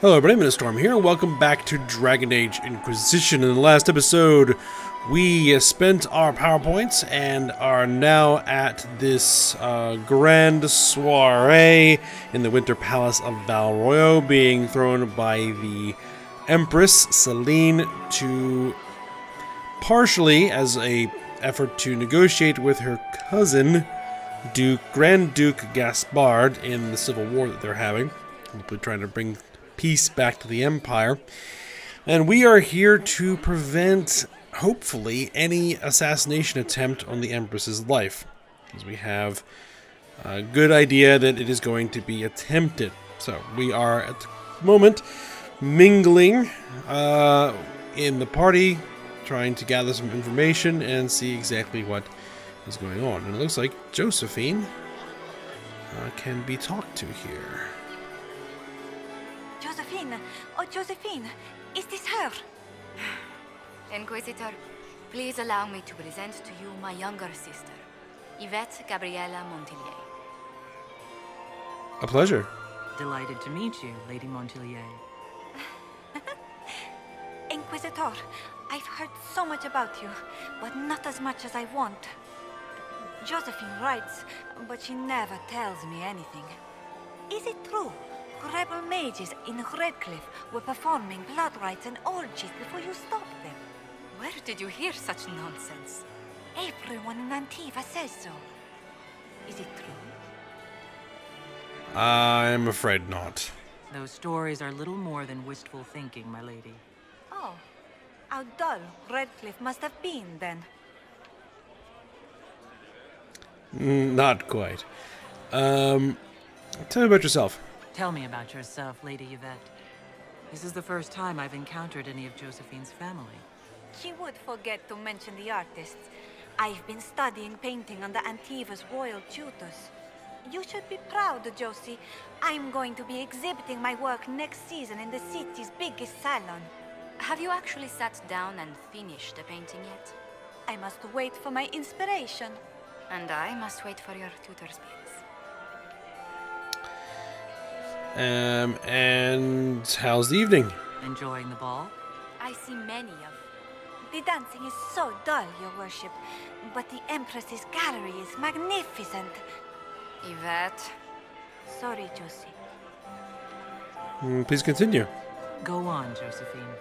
Hello everybody, Storm here. Welcome back to Dragon Age Inquisition. In the last episode, we spent our PowerPoints and are now at this grand soiree in the Winter Palace of Val Royeaux, being thrown by the Empress Celine to partially as a effort to negotiate with her cousin, Grand Duke Gaspard, in the civil war that they're having. Hopefully trying to bring peace back to the Empire. And we are here to prevent, hopefully, any assassination attempt on the Empress's life, because we have a good idea that it is going to be attempted. So we are at the moment mingling in the party, trying to gather some information and see exactly what is going on. And it looks like Josephine can be talked to here. Josephine! Oh, Josephine! Is this her? Inquisitor, please allow me to present to you my younger sister, Yvette Gabriella Montillier. A pleasure. Delighted to meet you, Lady Montillier. Inquisitor, I've heard so much about you, but not as much as I want. Josephine writes, but she never tells me anything. Is it true? Rebel mages in Redcliffe were performing blood rites and orgies before you stopped them. Where did you hear such nonsense? Everyone in Antiva says so. Is it true? I'm afraid not. Those stories are little more than wistful thinking, my lady. Oh, how dull Redcliffe must have been then. Not quite. Tell me about yourself. Tell me about yourself, Lady Yvette. This is the first time I've encountered any of Josephine's family. She would forget to mention the artists. I've been studying painting under Antiva's royal tutors. You should be proud, Josie. I'm going to be exhibiting my work next season in the city's biggest salon. Have you actually sat down and finished the painting yet? I must wait for my inspiration. And I must wait for your tutor's bills. And how's the evening? Enjoying the ball? I see many of... The dancing is so dull, your worship, but the Empress's gallery is magnificent. Yvette... Sorry, Josie. Please continue. Go on, Josephine.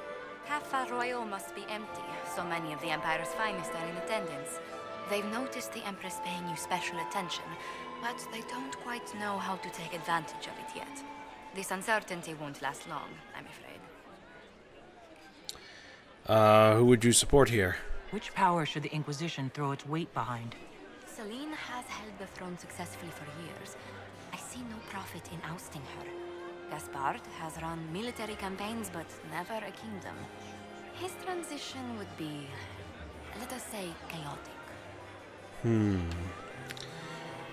Half Val Royeaux must be empty. So many of the Empire's finest are in attendance. They've noticed the Empress paying you special attention, but they don't quite know how to take advantage of it yet. This uncertainty won't last long, I'm afraid. Who would you support here? Which power should the Inquisition throw its weight behind? Celine has held the throne successfully for years. I see no profit in ousting her. Gaspard has run military campaigns, but never a kingdom. His transition would be, let us say, chaotic.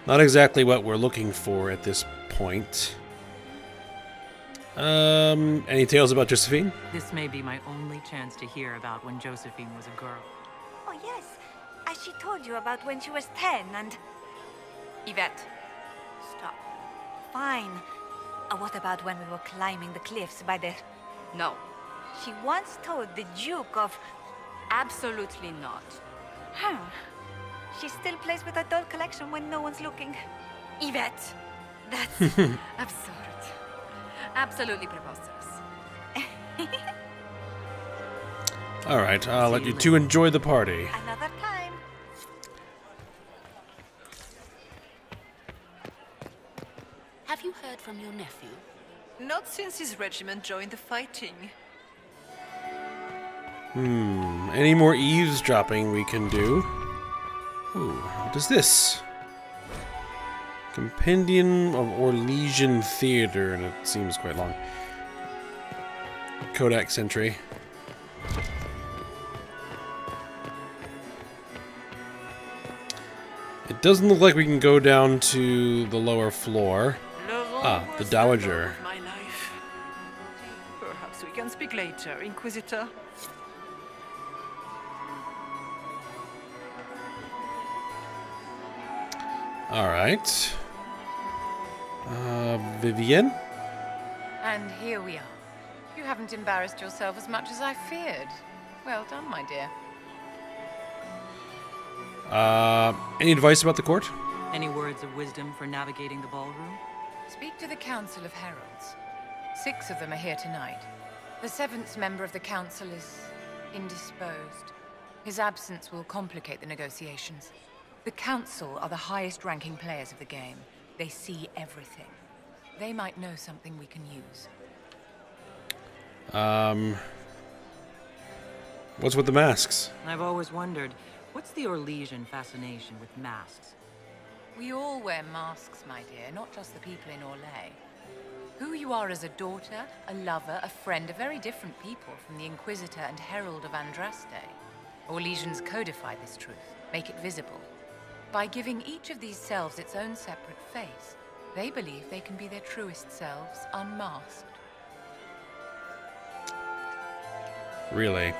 Not exactly what we're looking for at this point. Any tales about Josephine? This may be my only chance to hear about when Josephine was a girl. Oh, yes. As she told you about when she was 10 and... Yvette, stop. Fine. What about when we were climbing the cliffs by the... No. She once told the Duke of... Absolutely not. She still plays with her doll collection when no one's looking. Yvette, that's absurd. Absolutely preposterous. Alright, I'll let you two enjoy the party. Another time. Have you heard from your nephew? Not since his regiment joined the fighting. Any more eavesdropping we can do? Ooh, what is this? Compendium of Orlesian Theater, and it seems quite long. Codex entry. It doesn't look like we can go down to the lower floor. Ah, the Dowager. My life. Perhaps we can speak later, Inquisitor. Alright. Vivienne? And here we are. You haven't embarrassed yourself as much as I feared. Well done, my dear. Any advice about the court? Any words of wisdom for navigating the ballroom? Speak to the Council of Heralds. 6 of them are here tonight. The 7th member of the council is indisposed. His absence will complicate the negotiations. The council are the highest-ranking players of the game. They see everything. They might know something we can use. What's with the masks? I've always wondered, what's the Orlesian fascination with masks? We all wear masks, my dear, not just the people in Orlais. Who you are as a daughter, a lover, a friend are very different people from the Inquisitor and Herald of Andraste. Orlesians codify this truth, make it visible. By giving each of these selves its own separate face, they believe they can be their truest selves, unmasked. Really?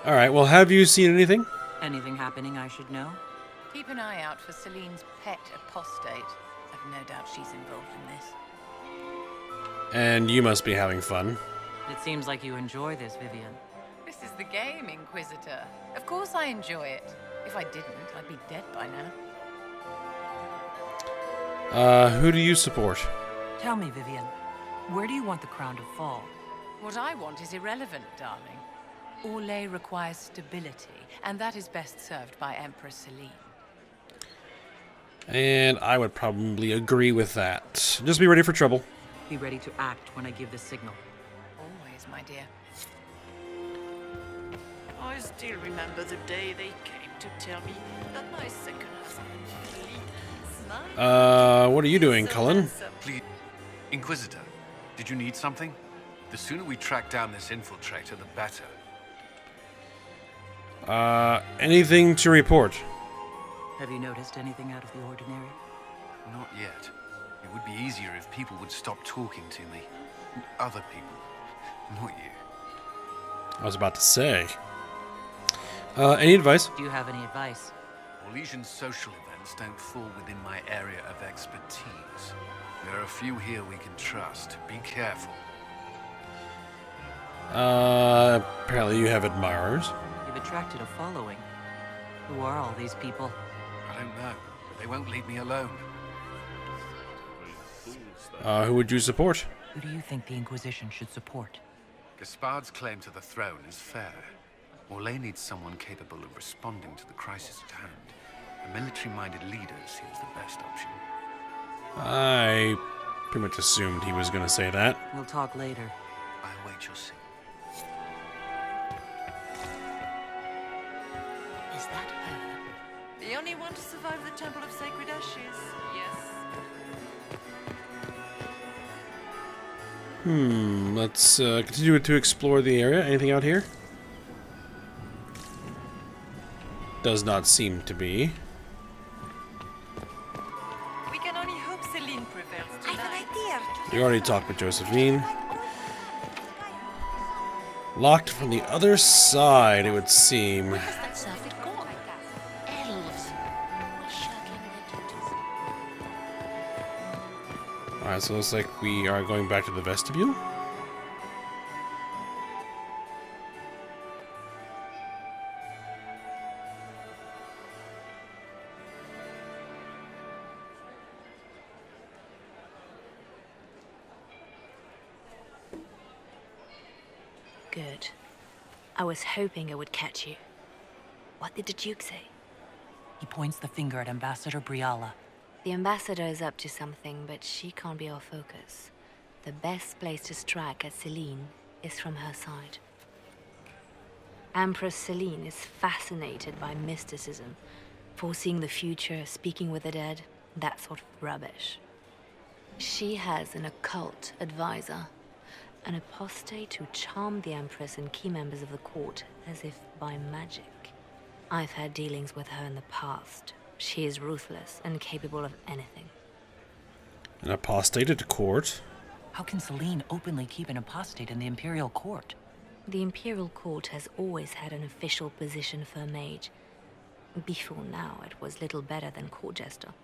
Alright, well, have you seen anything? Anything happening I should know? Keep an eye out for Celine's pet apostate. I've no doubt she's involved in this. And you must be having fun. It seems like you enjoy this, Vivian. This is the game, Inquisitor. Of course I enjoy it. If I didn't, I'd be dead by now. Who do you support? Tell me, Vivian, where do you want the crown to fall? What I want is irrelevant, darling. Orlais requires stability, and that is best served by Empress Celine. And I would probably agree with that. Just be ready for trouble. Be ready to act when I give the signal. Always, my dear. I still remember the day they came to tell me that my second husband, what are you doing, Cullen? Please, Inquisitor, did you need something? The sooner we track down this infiltrator, the better. Anything to report? Have you noticed anything out of the ordinary? Not yet. It would be easier if people would stop talking to me. Other people. Not you. I was about to say. Any advice? Do you have any advice? Orlesian social events don't fall within my area of expertise. There are a few here we can trust. Be careful. Apparently you have admirers. You've attracted a following. Who are all these people? I don't know, but they won't leave me alone. Who would you support? Who do you think the Inquisition should support? Gaspard's claim to the throne is fair. Orlais needs someone capable of responding to the crisis at hand. A military-minded leader seems the best option. I pretty much assumed he was going to say that. We'll talk later. I await your signal. Is that her? the only one to survive the Temple of Sacred Ashes. Yes. Let's continue to explore the area. Anything out here? Does not seem to be. We can only hope Celine prevails I have an tonight. idea. You already talked with Josephine. Locked from the other side, it would seem. Where has that surfeit gone? Elves. Always shirking their duties. Alright, so it looks like we are going back to the vestibule. Good. I was hoping it would catch you. What did the Duke say? He points the finger at Ambassador Briala. The ambassador is up to something, but she can't be our focus. The best place to strike at Celine is from her side. Empress Celine is fascinated by mysticism, foreseeing the future, speaking with the dead, that sort of rubbish. She has an occult advisor, an apostate who charmed the Empress and key members of the court as if by magic. I've had dealings with her in the past. She is ruthless and capable of anything. An apostate at court? How can Celine openly keep an apostate in the Imperial Court? The Imperial Court has always had an official position for a mage. Before now, it was little better than court jester.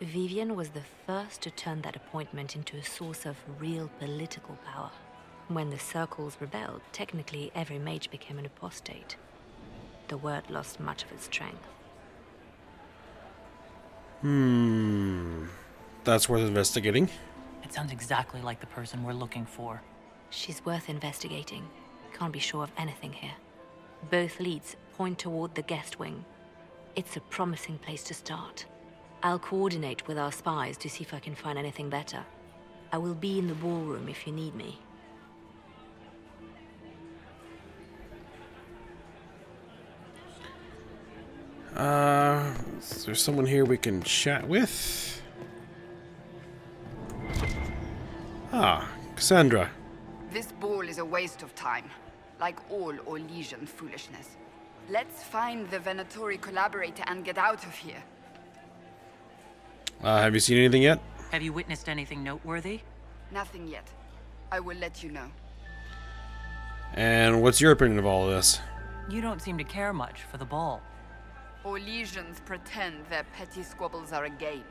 Vivian was the first to turn that appointment into a source of real political power. When the circles rebelled, technically every mage became an apostate. The word lost much of its strength. That's worth investigating. It sounds exactly like the person we're looking for. She's worth investigating. Can't be sure of anything here. Both leads point toward the guest wing. It's a promising place to start. I'll coordinate with our spies to see if I can find anything better. I will be in the ballroom if you need me. Is there someone here we can chat with? Ah, Cassandra. This ball is a waste of time, like all Orlesian foolishness. Let's find the Venatori collaborator and get out of here. Have you seen anything yet? Have you witnessed anything noteworthy? Nothing yet. I will let you know. And what's your opinion of all of this? You don't seem to care much for the ball. Orlesians pretend their petty squabbles are a game.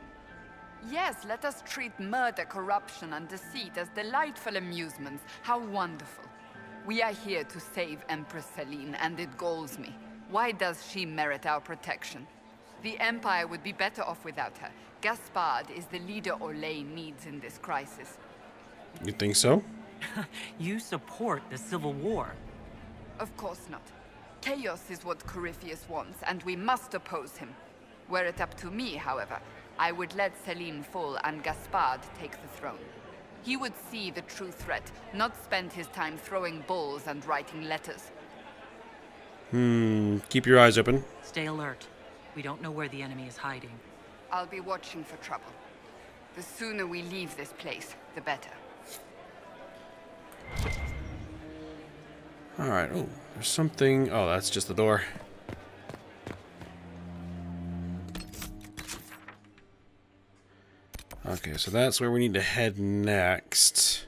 Yes, let us treat murder, corruption, and deceit as delightful amusements. How wonderful. We are here to save Empress Celine, and it galls me. Why does she merit our protection? The Empire would be better off without her. Gaspard is the leader Orlais needs in this crisis. You think so? You support the Civil War. Of course not. Chaos is what Corypheus wants, and we must oppose him. Were it up to me, however, I would let Celine fall and Gaspard take the throne. He would see the true threat, not spend his time throwing balls and writing letters. Keep your eyes open. Stay alert. We don't know where the enemy is hiding. I'll be watching for trouble. The sooner we leave this place, the better. Alright, oh, there's something... Oh, that's just the door. Okay, so that's where we need to head next.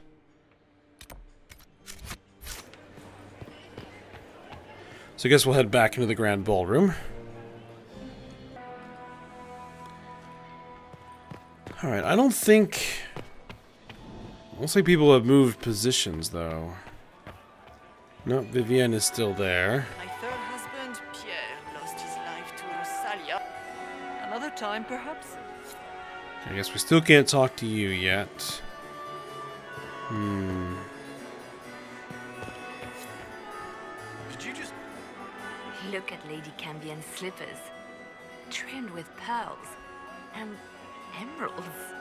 So I guess we'll head back into the Grand Ballroom. Alright, I don't think... Looks like people have moved positions, though. No, Vivienne is still there. My third husband, Pierre, lost his life to Rosalia. Another time, perhaps? I guess we still can't talk to you yet. Did you just... Look at Lady Cambien's slippers. Trimmed with pearls. And emeralds.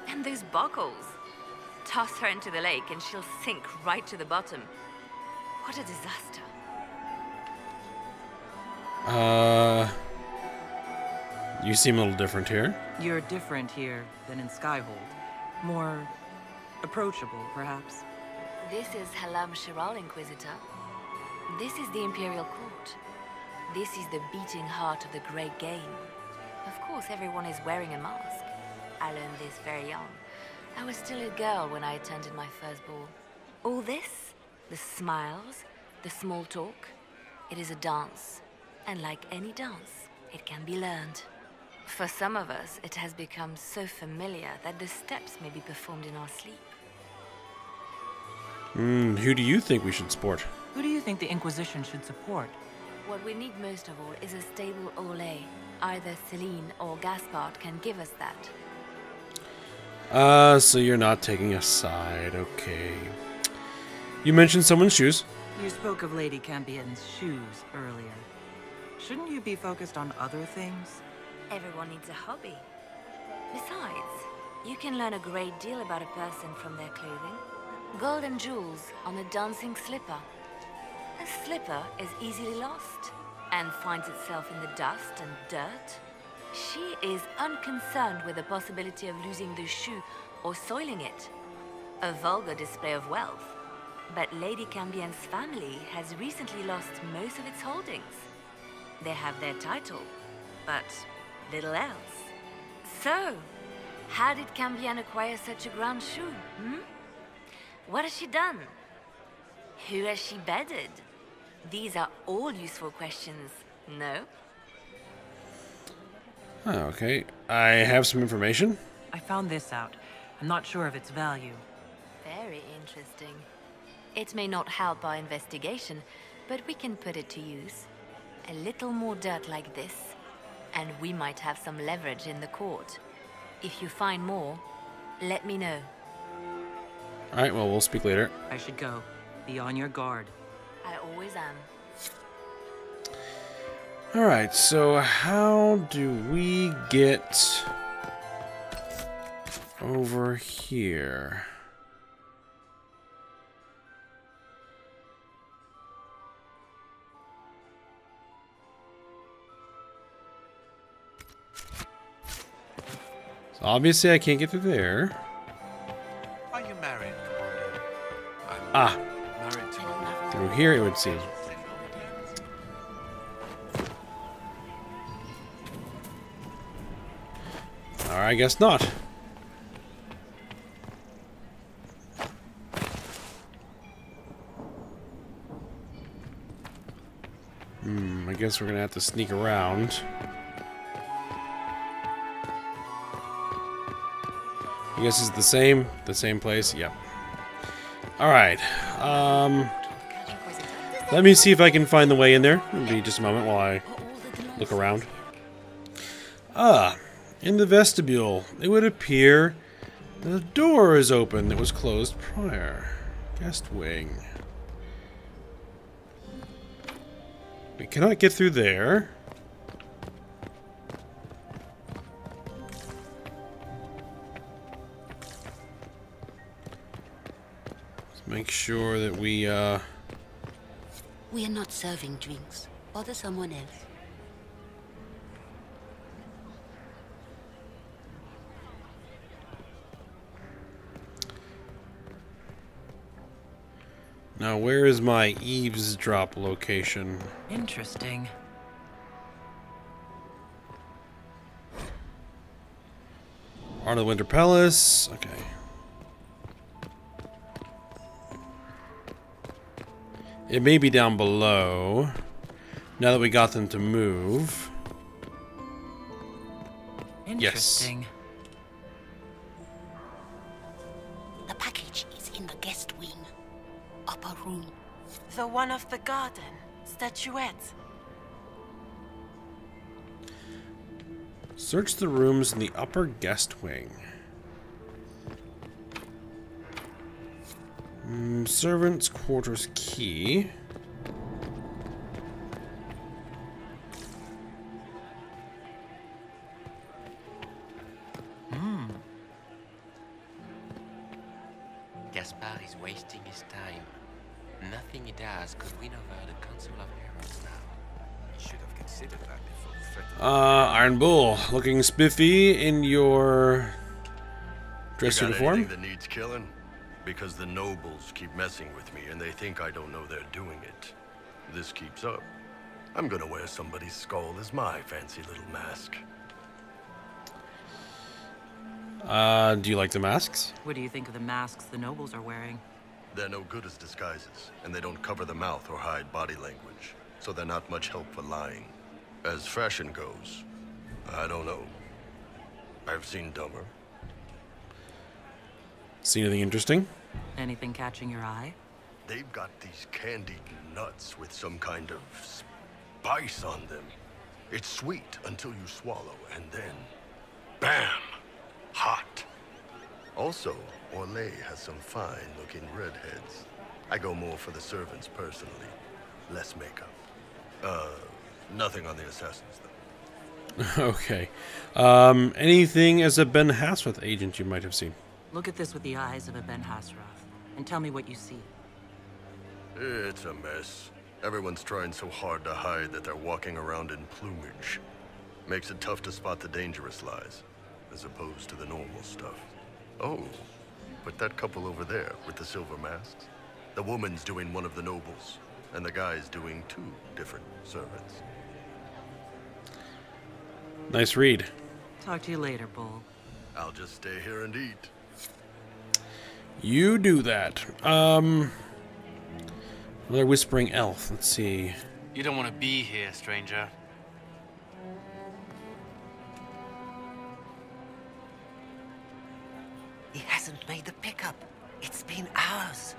And those buckles. Toss her into the lake and she'll sink right to the bottom. What a disaster. You seem a little different here. You're different here than in Skyhold. More approachable, perhaps. This is Halam Shiral, Inquisitor. This is the Imperial Court. This is the beating heart of the Great Game. Of course, everyone is wearing a mask. I learned this very young. I was still a girl when I attended my first ball. All this, the smiles, the small talk, it is a dance. And like any dance, it can be learned. For some of us, it has become so familiar that the steps may be performed in our sleep. Who do you think we should support? Who do you think the Inquisition should support? What we need most of all is a stable Orlais. Either Celine or Gaspard can give us that. So you're not taking a side, okay. You mentioned someone's shoes. You spoke of Lady Cambien's shoes earlier. Shouldn't you be focused on other things? Everyone needs a hobby. Besides, you can learn a great deal about a person from their clothing. Gold and jewels on a dancing slipper. A slipper is easily lost and finds itself in the dust and dirt. She is unconcerned with the possibility of losing the shoe or soiling it. A vulgar display of wealth. But Lady Cambien's family has recently lost most of its holdings. They have their title, but little else. So, how did Cambien acquire such a grand shoe, What has she done? Who has she bedded? These are all useful questions, no? Oh, okay, I have some information. I found this out. I'm not sure of its value. Very interesting. It may not help our investigation, but we can put it to use. A little more dirt like this, and we might have some leverage in the court. If you find more, let me know. Alright, well, we'll speak later. I should go. Be on your guard. I always am. Alright, so how do we get over here? So obviously I can't get through there. Are you married, Commander? Ah, Married to through here it would seem. Or I guess not. I guess we're gonna have to sneak around. I guess it's the same place. Yep. All right. Let me see if I can find the way in there. It'll be just a moment while I look around. In the vestibule, it would appear the door is open that was closed prior. Guest wing. We cannot get through there. Let's make sure that we We are not serving drinks. Bother someone else. Now, where is my eavesdrop location? Interesting. Art of the Winter Palace. Okay. It may be down below. Now that we got them to move. Interesting. The package is in the guest wing. Upper room. The one of the garden. Statuette. Search the rooms in the upper guest wing. Servants' quarters key. Gaspard is wasting his time. Nothing he does could win over the Council of Heralds now. You should have considered that before threatening. Iron Bull, looking spiffy in your dress You got uniform. anything that needs killing? Because the nobles keep messing with me and they think I don't know they're doing it. This keeps up, I'm gonna wear somebody's skull as my fancy little mask. Do you like the masks? What do you think of the masks the nobles are wearing? They're no good as disguises, and they don't cover the mouth or hide body language, so they're not much help for lying. As fashion goes, I don't know. I've seen dumber. See anything interesting? Anything catching your eye? They've got these candied nuts with some kind of spice on them. It's sweet until you swallow, and then, bam! Hot. Also, Orlais has some fine-looking redheads. I go more for the servants personally. Less makeup. Nothing on the assassins, though. Okay. Anything as a Ben Hasworth agent you might have seen? Look at this with the eyes of a Ben Hasrath, and tell me what you see. It's a mess. Everyone's trying so hard to hide that they're walking around in plumage. Makes it tough to spot the dangerous lies, as opposed to the normal stuff. Oh, but that couple over there with the silver masks? The woman's doing one of the nobles, and the guy's doing 2 different servants. Nice read. Talk to you later, Bull. I'll just stay here and eat. You do that. Another whispering elf. Let's see. You don't want to be here, stranger. He hasn't made the pickup. It's been hours.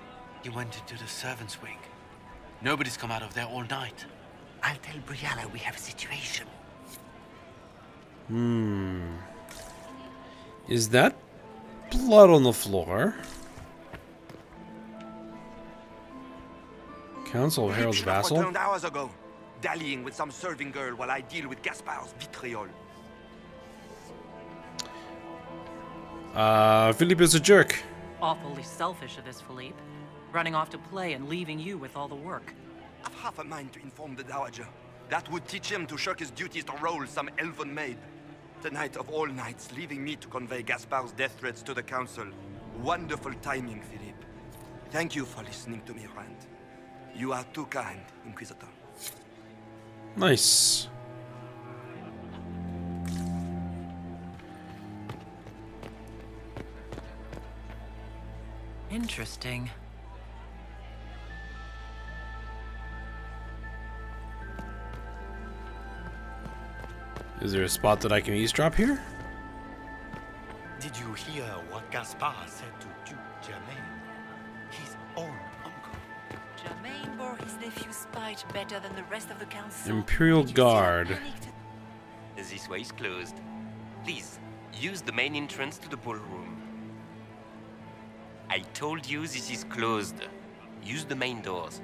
He went into the servants' wing. Nobody's come out of there all night. I'll tell Brianna we have a situation. Is that blood on the floor? Council of Harold's vassal? Returned hours ago, dallying with some serving girl while I deal with Gaspard's vitriol. Philippe is a jerk. Awfully selfish of this, Philippe. Running off to play and leaving you with all the work. I've half a mind to inform the Dowager. That would teach him to shirk his duties to roll some elven maid. Tonight of all nights, leaving me to convey Gaspard's death threats to the Council. Wonderful timing, Philippe. Thank you for listening to me rant. You are too kind, Inquisitor. Nice. Interesting. Is there a spot that I can eavesdrop here? Did you hear what Gaspard said to Duke Germain? His own uncle. Germain bore his nephew's spite better than the rest of the council. Imperial Guard. This way is closed. Please, use the main entrance to the ballroom. I told you this is closed. Use the main doors.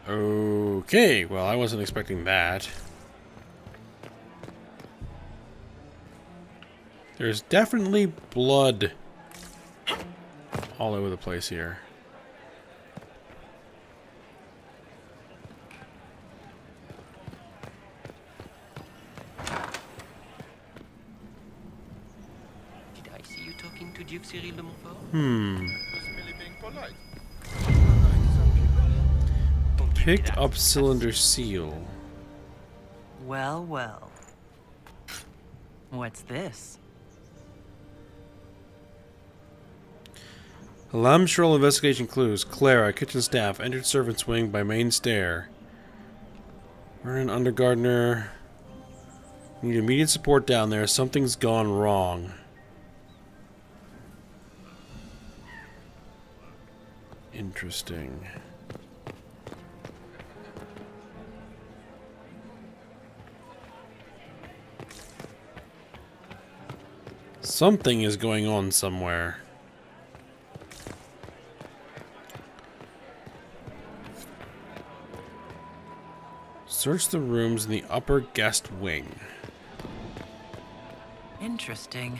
Okay, well, I wasn't expecting that. There's definitely blood all over the place here. Did I see you talking to Duke Cyril de Montfort? Merely being polite. Pick up cylinder seal. Well, well. What's this? Alarm Shrill investigation clues. Clara, kitchen staff, entered servant's wing by main stair. Vernon Undergardener. Need immediate support down there. Something's gone wrong. Interesting. Something is going on somewhere. Search the rooms in the upper guest wing. Interesting.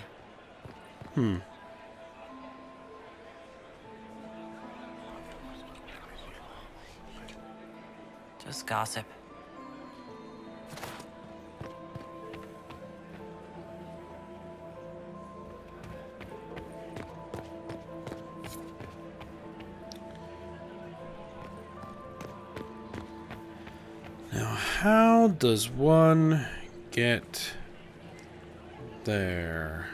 Just gossip. Now, how does one get there?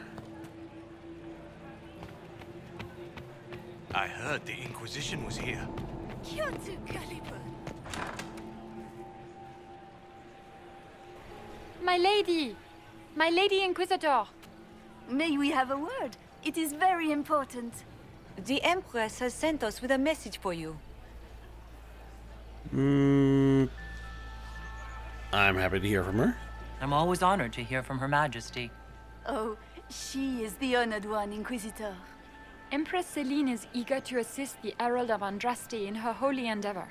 I heard the Inquisition was here. You're too gullible. My lady! My lady Inquisitor! May we have a word? It is very important. The Empress has sent us with a message for you. I'm happy to hear from her. I'm always honored to hear from Her Majesty. Oh, she is the honored one, Inquisitor. Empress Celine is eager to assist the Herald of Andraste in her holy endeavor.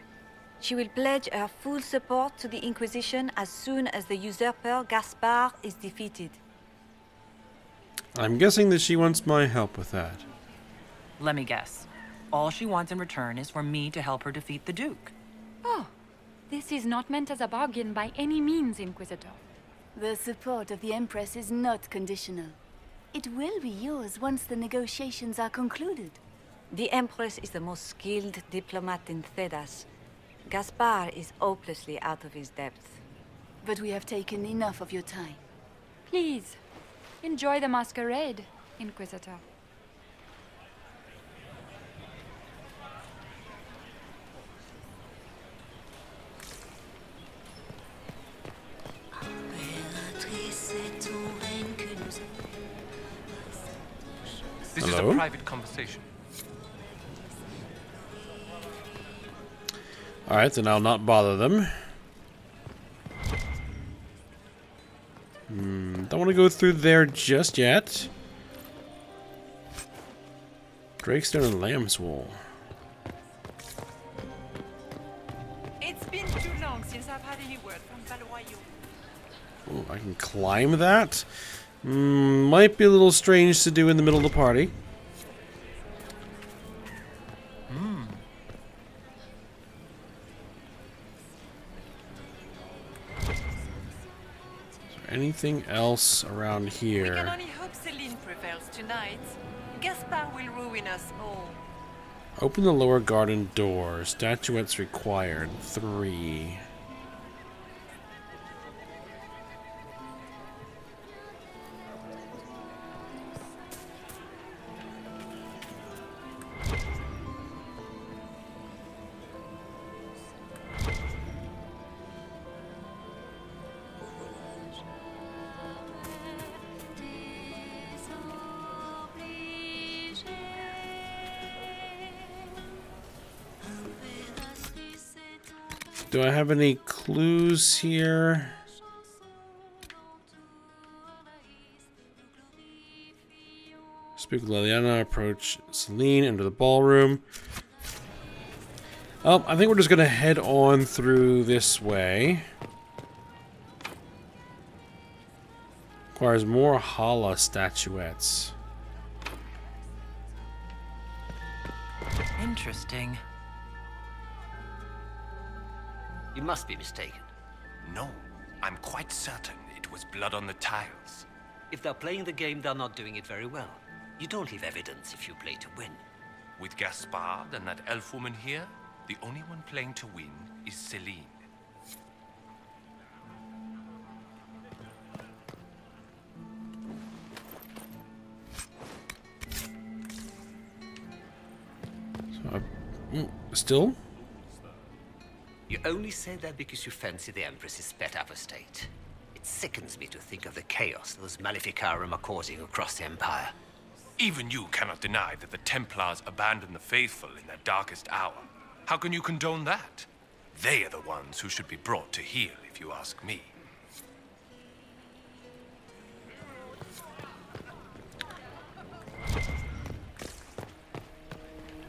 She will pledge her full support to the Inquisition as soon as the usurper Gaspard is defeated. I'm guessing that she wants my help with that. Let me guess. All she wants in return is for me to help her defeat the Duke. Oh, this is not meant as a bargain by any means, Inquisitor. The support of the Empress is not conditional. It will be yours once the negotiations are concluded. The Empress is the most skilled diplomat in Thedas. Gaspard is hopelessly out of his depth. But we have taken enough of your time. Please, enjoy the masquerade, Inquisitor. Impératrice et ton This Hello? is a private conversation. Alright, then I'll not bother them. Don't want to go through there just yet. Drakestone and Lamb's Wool. It's been too long since I've had any word from Valoyo. Oh, I can climb that? Might be a little strange to do in the middle of the party. Anything else around We can here? only hope Celine prevails tonight. Gaspard will ruin us all. Open the lower garden door. Statuettes required. 3. Do I have any clues here? Speak with Liliana, approach Celine, enter the ballroom. Oh, I think we're just gonna head on through this way. Requires more Hala statuettes. Interesting. You must be mistaken. No, I'm quite certain it was blood on the tiles. If they're playing the game, they're not doing it very well. You don't leave evidence if you play to win. With Gaspard and that elf woman here, the only one playing to win is Celine. Still? You only say that because you fancy the Empress's pet apostate. It sickens me to think of the chaos those Maleficarum are causing across the Empire. Even you cannot deny that the Templars abandoned the faithful in their darkest hour. How can you condone that? They are the ones who should be brought to heel, if you ask me.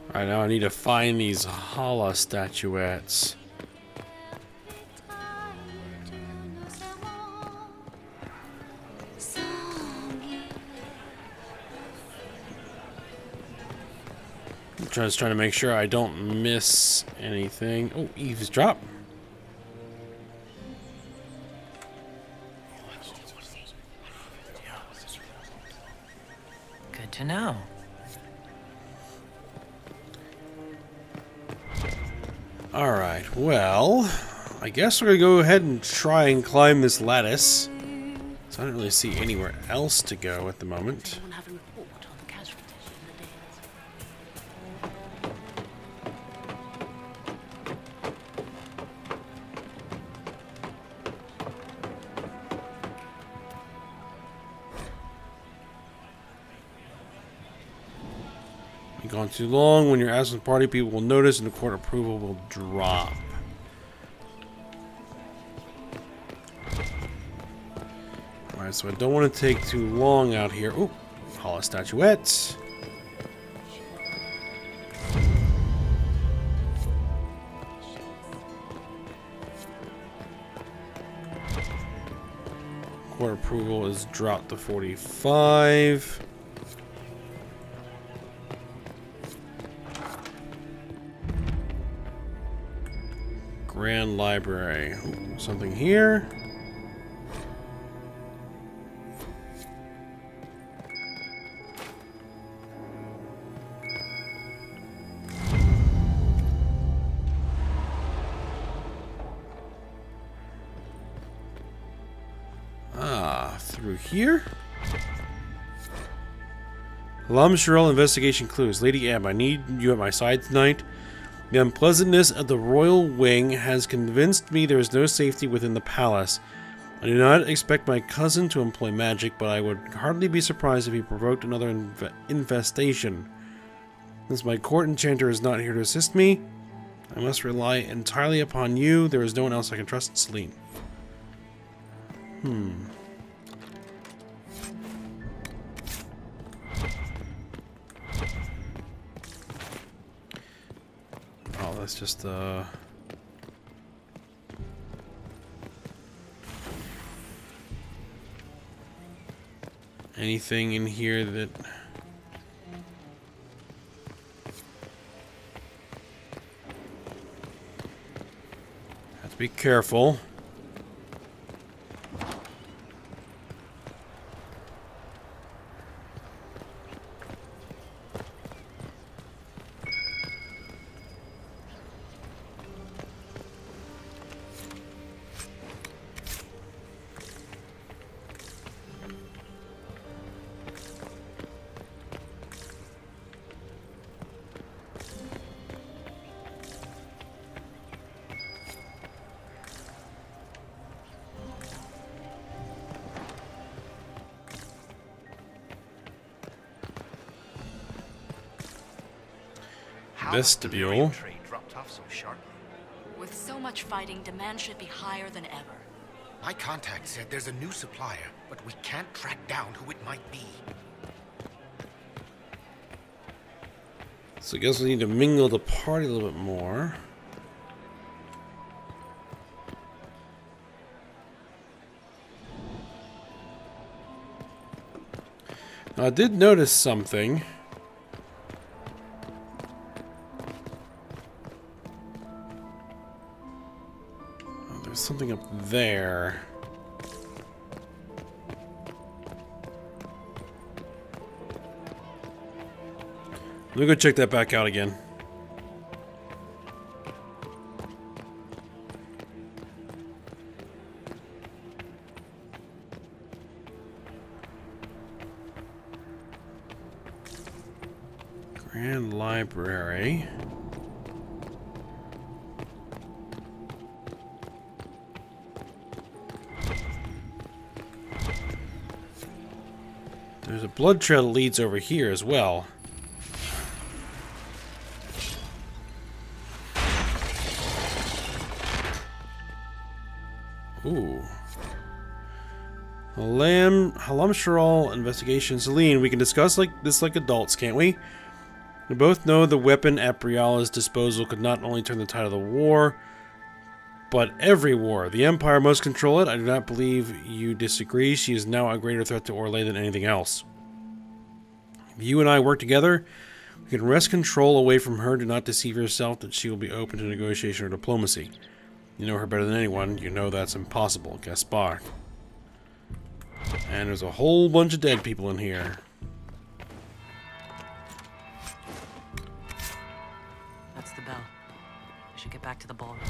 Alright, now I need to find these Hala statuettes. I'm just trying to make sure I don't miss anything. Oh, eavesdrop. Good to know. Alright, well, I guess we're gonna go ahead and try and climb this lattice. So I don't really see anywhere else to go at the moment. Gone too long. When you're absent, party people will notice and the court approval will drop. Alright, so I don't want to take too long out here. Ooh, Hala statuettes. Court approval is dropped to 45. Grand Library. Ooh, something here. Through here? Lam Shirel investigation clues. Lady M, I need you at my side tonight. The unpleasantness of the royal wing has convinced me there is no safety within the palace. I do not expect my cousin to employ magic, but I would hardly be surprised if he provoked another infestation. Since my court enchanter is not here to assist me, I must rely entirely upon you. There is no one else I can trust, Celine. Oh, that's just anything in here that have to be careful. Vestibule. With so much fighting, demand should be higher than ever. My contact said there's a new supplier, but we can't track down who it might be. So I guess we need to mingle the party a little bit more. Now, I did notice something. There's something up there. Let me go check that back out again. Grand Library. There's a blood trail that leads over here as well. Ooh. Halamsharal investigation. Celine, we can discuss this like adults, can't we? We both know the weapon at Briala's disposal could not only turn the tide of the war, but every war. The Empire must control it. I do not believe you disagree. She is now a greater threat to Orlais than anything else. If you and I work together, we can wrest control away from her. Do not deceive yourself that she will be open to negotiation or diplomacy. You know her better than anyone. You know that's impossible, Gaspard. And there's a whole bunch of dead people in here. That's the bell. I should get back to the ballroom.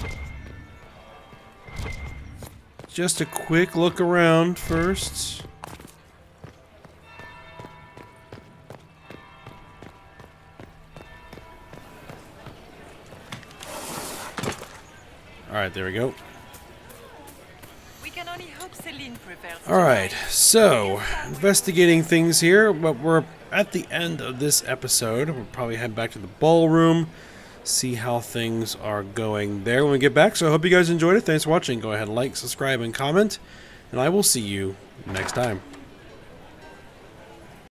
Just a quick look around first. Alright, there we go. We can only hope Celine prevails. Alright, so investigating things here, but we're at the end of this episode. We'll probably head back to the ballroom, see how things are going there when we get back. So I hope you guys enjoyed it. Thanks for watching. Go ahead, like, subscribe, and comment, and I will see you next time.